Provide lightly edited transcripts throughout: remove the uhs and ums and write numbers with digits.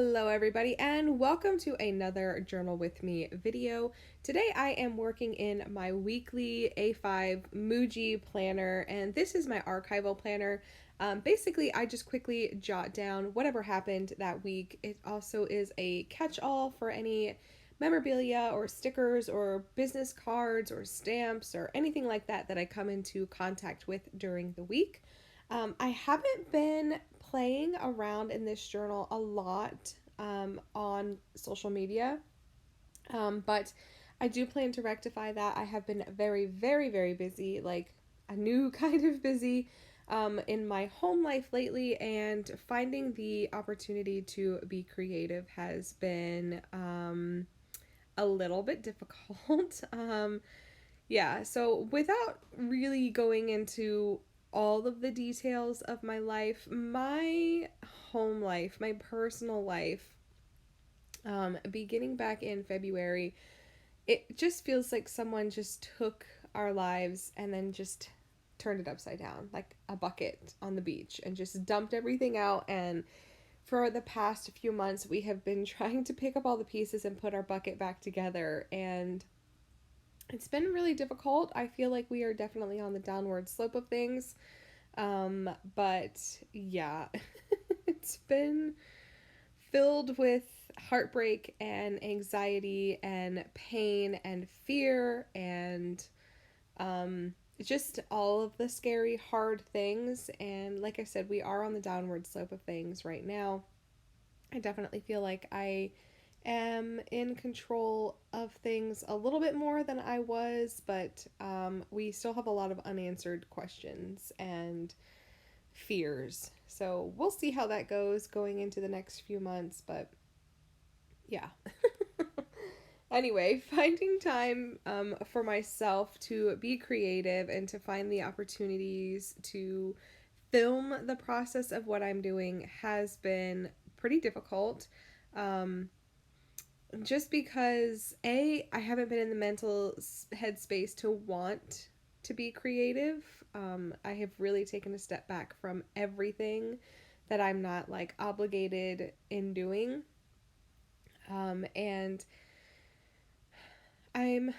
Hello everybody and welcome to another Journal with Me video. Today I am working in my weekly A5 Muji planner, and this is my archival planner. Basically I just quickly jot down whatever happened that week. It also is a catch-all for any memorabilia or stickers or business cards or stamps or anything like that that I come into contact with during the week. I haven't been playing around in this journal a lot on social media, but I do plan to rectify that. I have been very, very, very busy, like a new kind of busy in my home life lately, and finding the opportunity to be creative has been a little bit difficult. Yeah, so without really going into all of the details of my life, my home life, my personal life, beginning back in February, it just feels like someone just took our lives and then just turned it upside down, like a bucket on the beach, and just dumped everything out. And for the past few months, we have been trying to pick up all the pieces and put our bucket back together. And it's been really difficult. I feel like we are definitely on the downward slope of things. But yeah, it's been filled with heartbreak and anxiety and pain and fear and just all of the scary, hard things. And like I said, we are on the downward slope of things right now. I definitely feel like I am in control of things a little bit more than I was, but we still have a lot of unanswered questions and fears. So we'll see how that goes going into the next few months, but yeah. Anyway, finding time for myself to be creative and to find the opportunities to film the process of what I'm doing has been pretty difficult. Um, just because I haven't been in the mental headspace to want to be creative. I have really taken a step back from everything that I'm not like obligated in doing. And I'm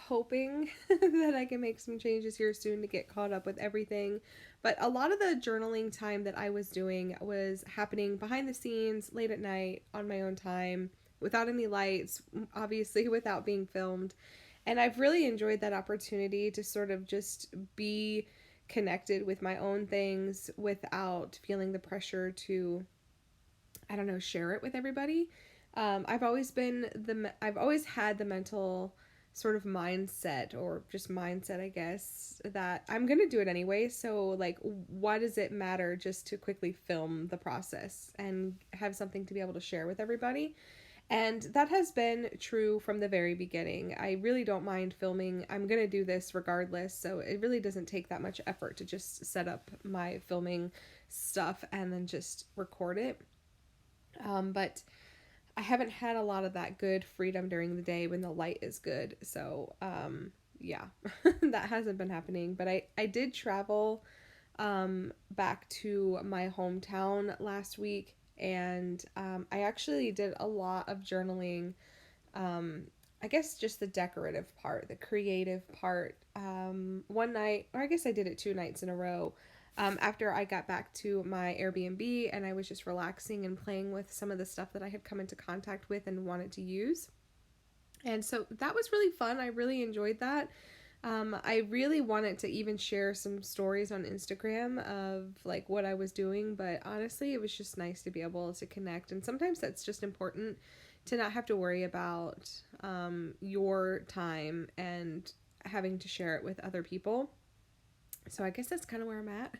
hoping that I can make some changes here soon to get caught up with everything. But a lot of the journaling time that I was doing was happening behind the scenes, late at night, on my own time, without any lights, obviously without being filmed. And I've really enjoyed that opportunity to sort of just be connected with my own things without feeling the pressure to, I don't know, share it with everybody. I've always had the mental sort of mindset, or just mindset, I guess, that I'm gonna do it anyway. So like, why does it matter just to quickly film the process and have something to be able to share with everybody? And that has been true from the very beginning. I really don't mind filming. I'm gonna do this regardless, so it really doesn't take that much effort to just set up my filming stuff and then just record it. But I haven't had a lot of that good freedom during the day when the light is good. So, yeah, that hasn't been happening. But I did travel back to my hometown last week, and I actually did a lot of journaling. I guess just the decorative part, the creative part. One night, or I guess I did it 2 nights in a row. After I got back to my Airbnb and I was just relaxing and playing with some of the stuff that I had come into contact with and wanted to use. And so that was really fun. I really enjoyed that. I really wanted to even share some stories on Instagram of like what I was doing, but honestly, it was just nice to be able to connect. And sometimes that's just important to not have to worry about your time and having to share it with other people. So I guess that's kind of where I'm at.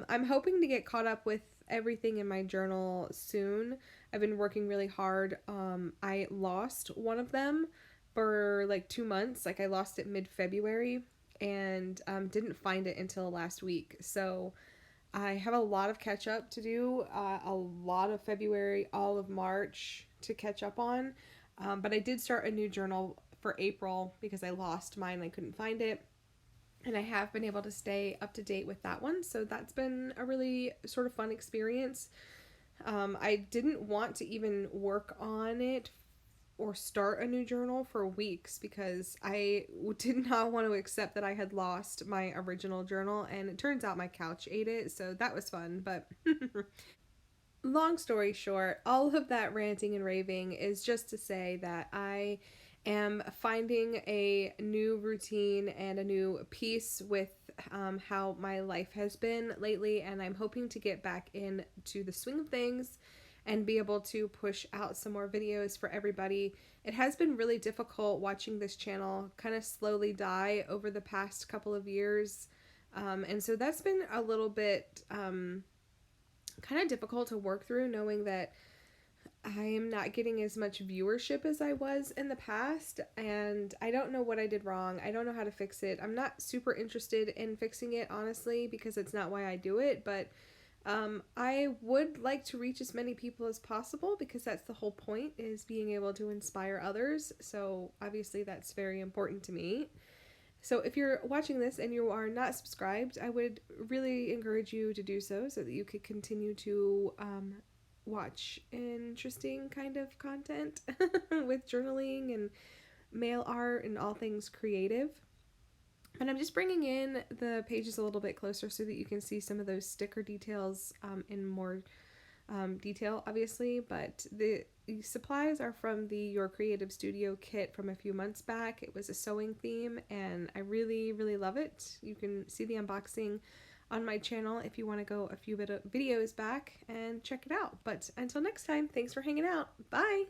I'm hoping to get caught up with everything in my journal soon. I've been working really hard. I lost one of them for like 2 months. Like I lost it mid-February and didn't find it until last week. So I have a lot of catch up to do, a lot of February, all of March to catch up on. But I did start a new journal for April because I lost mine. I couldn't find it. And I have been able to stay up to date with that one. So that's been a really sort of fun experience. I didn't want to even work on it or start a new journal for weeks because I did not want to accept that I had lost my original journal, and it turns out my couch ate it, so that was fun. But long story short, all of that ranting and raving is just to say that I am finding a new routine and a new peace with how my life has been lately, and I'm hoping to get back into the swing of things and be able to push out some more videos for everybody. It has been really difficult watching this channel kind of slowly die over the past couple of years. And so that's been a little bit kind of difficult to work through, knowing that I am not getting as much viewership as I was in the past, and I don't know what I did wrong. I don't know how to fix it. I'm not super interested in fixing it, honestly, because it's not why I do it, but I would like to reach as many people as possible because that's the whole point, is being able to inspire others. So obviously that's very important to me. So if you're watching this and you are not subscribed, I would really encourage you to do so that you could continue to watch interesting kind of content with journaling and mail art and all things creative. And I'm just bringing in the pages a little bit closer so that you can see some of those sticker details in more detail, obviously. But the supplies are from the Your Creative Studio kit from a few months back. It was a sewing theme, and I really, really love it. You can see the unboxing on my channel if you want to go a few videos back and check it out. But until next time, thanks for hanging out. Bye!